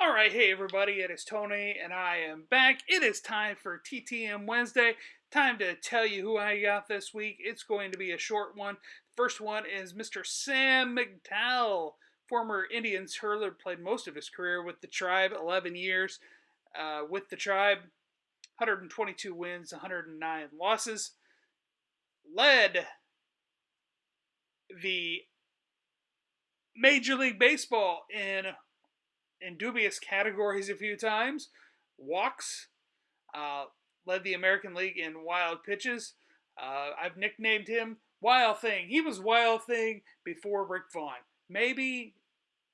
Alright, hey everybody, it is Tony, and I am back. It is time for TTM Wednesday. Time to tell you who I got this week. It's going to be a short one. First one is Mr. Sam McDowell, former Indians hurler, played most of his career with the Tribe, 11 years with the Tribe, 122 wins, 109 losses. Led the Major League Baseball in dubious categories a few times. Walks, led the American League in wild pitches. I've nicknamed him Wild Thing. He was Wild Thing before Rick Vaughn. Maybe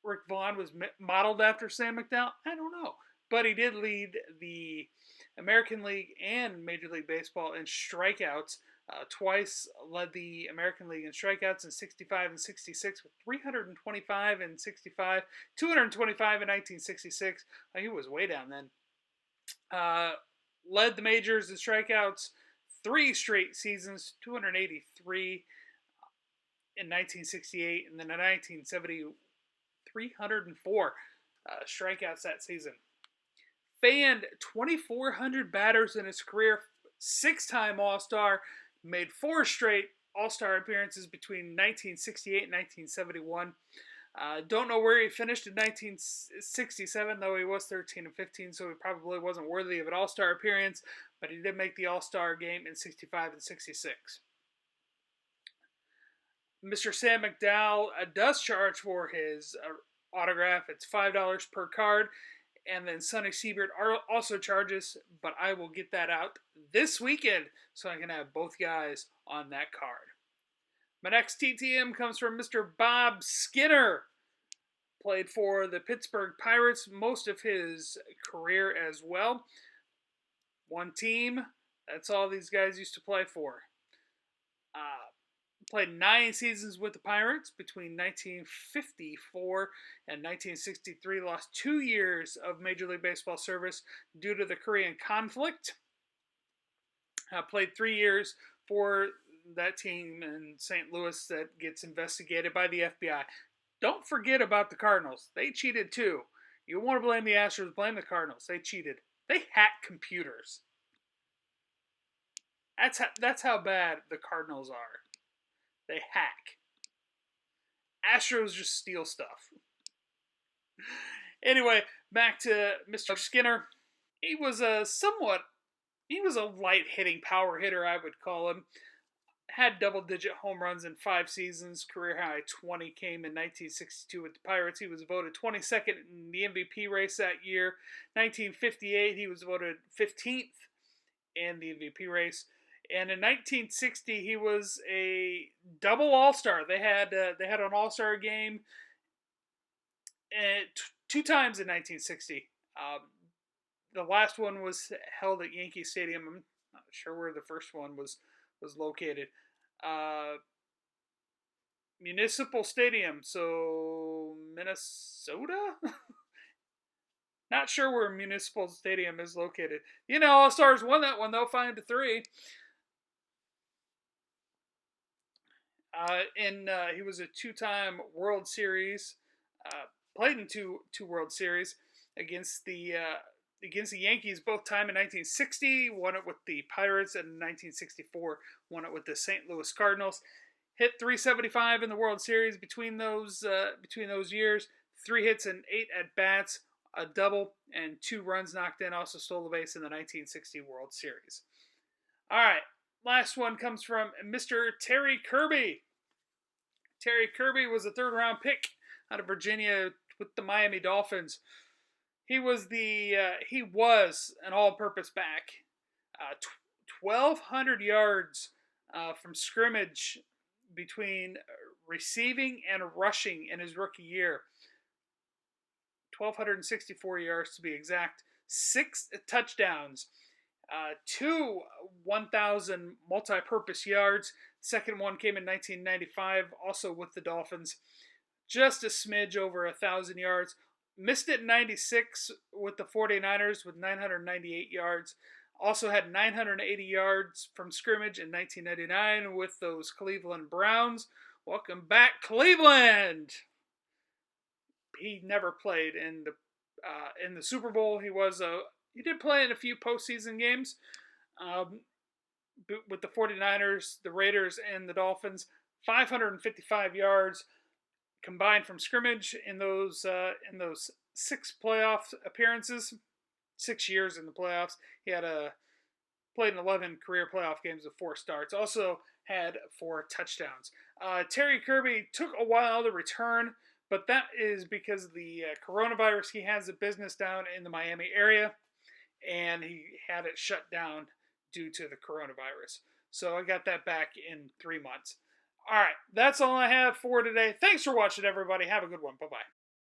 Rick Vaughn was modeled after Sam McDowell. I don't know. But he did lead the American League and Major League Baseball in strikeouts. Twice led the American League in strikeouts in 65 and 66 with 325 and 65, 225 in 1966. He was way down then. Led the majors in strikeouts 3 straight seasons, 283 in 1968, and then in 1970, 304 strikeouts that season. Fanned 2,400 batters in his career, 6-time All-Star, made 4 straight All-Star appearances between 1968 and 1971. Don't know where he finished in 1967, though he was 13 and 15, so he probably wasn't worthy of an All-Star appearance, but he did make the All-Star game in 65 and 66. Mr. Sam McDowell does charge for his autograph. It's $5 per card. And then Sonny Siebert also charges, but I will get that out this weekend so I can have both guys on that card. My next TTM comes from Mr. Bob Skinner. Played for the Pittsburgh Pirates most of his career as well. One team, that's all these guys used to play for. Played 9 seasons with the Pirates between 1954 and 1963. Lost 2 years of Major League Baseball service due to the Korean conflict. Played 3 years for that team in St. Louis that gets investigated by the FBI. Don't forget about the Cardinals. They cheated too. You want to blame the Astros, blame the Cardinals. They cheated. They hacked computers. That's how bad the Cardinals are. They hack. Astros just steal stuff. Anyway, back to Mr. Skinner. He was a light hitting power hitter, I would call him. Had double-digit home runs in 5 seasons. Career high 20 came in 1962 with the Pirates. He was voted 22nd in the MVP race that year. 1958, he was voted 15th in the MVP race. And in 1960, he was a double All-Star. They had an All-Star game 2 times in 1960. The last one was held at Yankee Stadium. I'm not sure where the first one was located. Municipal Stadium, so Minnesota? Not sure where Municipal Stadium is located. All-Stars won that one, though, 5-3. He was a 2-time World Series, played in two World Series against the Yankees both time in 1960, won it with the Pirates, and in 1964 won it with the St. Louis Cardinals. Hit .375 in the World Series between those years. 3 hits and 8 at bats, a double, and 2 runs knocked in. Also stole the base in the 1960 World Series. All right. Last one comes from Mr. Terry Kirby. Terry Kirby was a 3rd-round pick out of Virginia with the Miami Dolphins. He was an all-purpose back. 1,200 yards from scrimmage between receiving and rushing in his rookie year. 1,264 yards to be exact. 6 touchdowns. 2 1,000 multi-purpose yards. Second one came in 1995, also with the Dolphins. Just a smidge over 1,000 yards. Missed it in 96 with the 49ers with 998 yards. Also had 980 yards from scrimmage in 1999 with those Cleveland Browns. Welcome back, Cleveland! He never played in the in the Super Bowl. He did play in a few postseason games um, with the 49ers, the Raiders, and the Dolphins. 555 yards combined from scrimmage in those 6 playoff appearances. 6 years in the playoffs. He had played in 11 career playoff games with 4 starts. Also had 4 touchdowns. Terry Kirby took a while to return, but that is because of the coronavirus. He has a business down in the Miami area, and he had it shut down due to the coronavirus. So I got that back in 3 months. All right, that's all I have for today. Thanks for watching, everybody. Have a good one. Bye-bye.